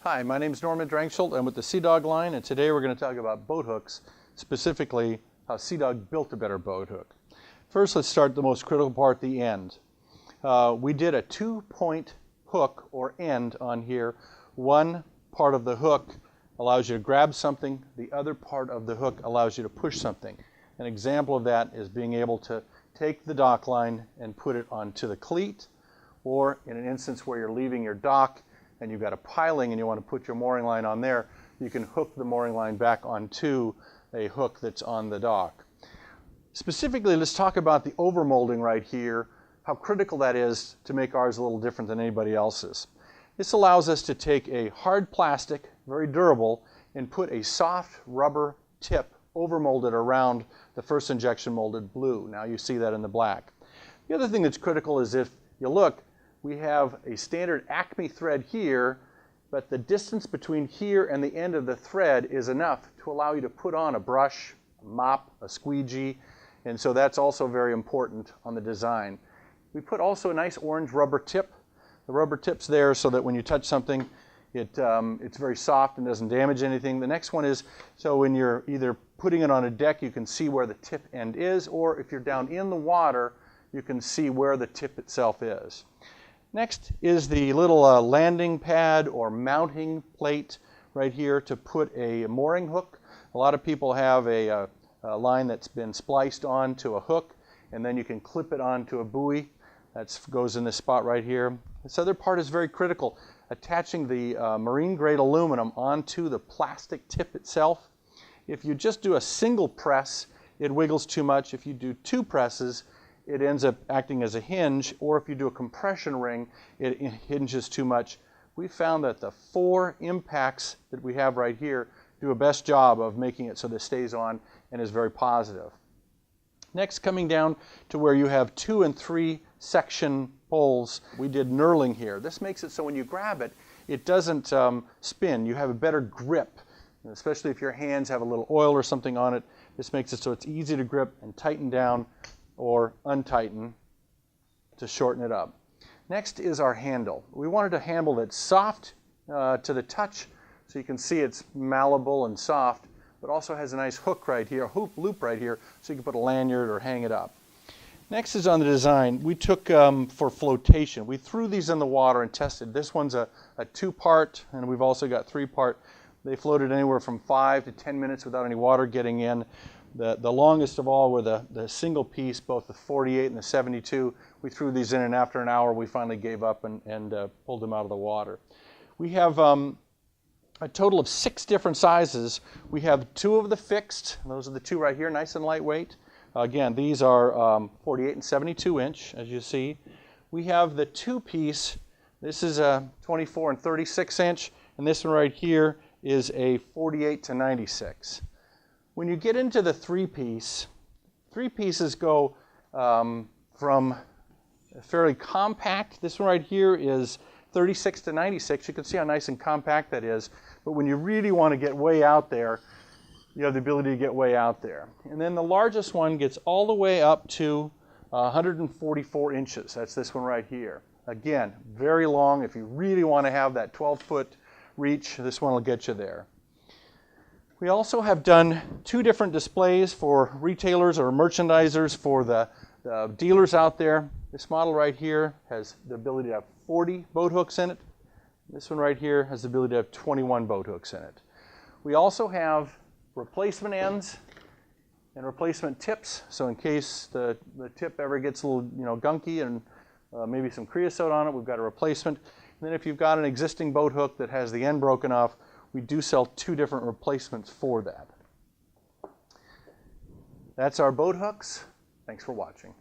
Hi, my name is Norman Drangsholt. I'm with the Sea Dog line, and today we're going to talk about boat hooks, specifically how Sea Dog built a better boat hook. First, let's start the most critical part, the end. We did a 2-point hook or end on here. One part of the hook allows you to grab something. The other part of the hook allows you to push something. An example of that is being able to take the dock line and put it onto the cleat, or in an instance where you're leaving your dock and you've got a piling and you want to put your mooring line on there, you can hook the mooring line back onto a hook that's on the dock. Specifically, let's talk about the overmolding right here, how critical that is to make ours a little different than anybody else's. This allows us to take a hard plastic, very durable, and put a soft rubber tip overmolded around the first injection molded blue. Now you see that in the black. The other thing that's critical is if you look, we have a standard Acme thread here, but the distance between here and the end of the thread is enough to allow you to put on a brush, a mop, a squeegee, and so that's also very important on the design. We put also a nice orange rubber tip. The rubber tip's there so that when you touch something, it's very soft and doesn't damage anything. The next one is, so when you're either putting it on a deck, you can see where the tip end is, or if you're down in the water, you can see where the tip itself is. Next is the little landing pad or mounting plate right here to put a mooring hook. A lot of people have a line that's been spliced onto a hook, and then you can clip it onto a buoy. That goes in this spot right here. This other part is very critical, attaching the marine grade aluminum onto the plastic tip itself. If you just do a single press, it wiggles too much. If you do 2 presses, it ends up acting as a hinge, or if you do a compression ring, it hinges too much. We found that the 4 impacts that we have right here do a best job of making it so that it stays on and is very positive. Next, coming down to where you have 2 and 3 section poles, we did knurling here. This makes it so when you grab it, it doesn't spin. You have a better grip, especially if your hands have a little oil or something on it. This makes it so it's easy to grip and tighten down or untighten to shorten it up. Next is our handle. We wanted a handle that's soft to the touch, so you can see it's malleable and soft, but also has a nice hook right here, a hoop loop right here, so you can put a lanyard or hang it up. Next is on the design. We took for flotation. We threw these in the water and tested. This one's a 2-part, and we've also got 3-part. They floated anywhere from 5 to 10 minutes without any water getting in. The longest of all were the single piece, both the 48 and the 72. We threw these in, and after an hour we finally gave up and pulled them out of the water. We have a total of 6 different sizes. We have 2 of the fixed. Those are the 2 right here, nice and lightweight. Again, these are 48 and 72 inch, as you see. We have the 2-piece. This is a 24 and 36 inch, and this one right here is a 48 to 96. When you get into the 3-piece, 3 pieces go from fairly compact. This one right here is 36 to 96. You can see how nice and compact that is. But when you really want to get way out there, you have the ability to get way out there. And then the largest one gets all the way up to 144 inches. That's this one right here. Again, very long. If you really want to have that 12-foot reach, this one will get you there. We also have done 2 different displays for retailers or merchandisers for the dealers out there. This model right here has the ability to have 40 boat hooks in it. This one right here has the ability to have 21 boat hooks in it. We also have replacement ends and replacement tips. So in case the tip ever gets a little gunky and maybe some creosote on it, we've got a replacement. And then if you've got an existing boat hook that has the end broken off, we do sell 2 different replacements for that. That's our boat hooks. Thanks for watching.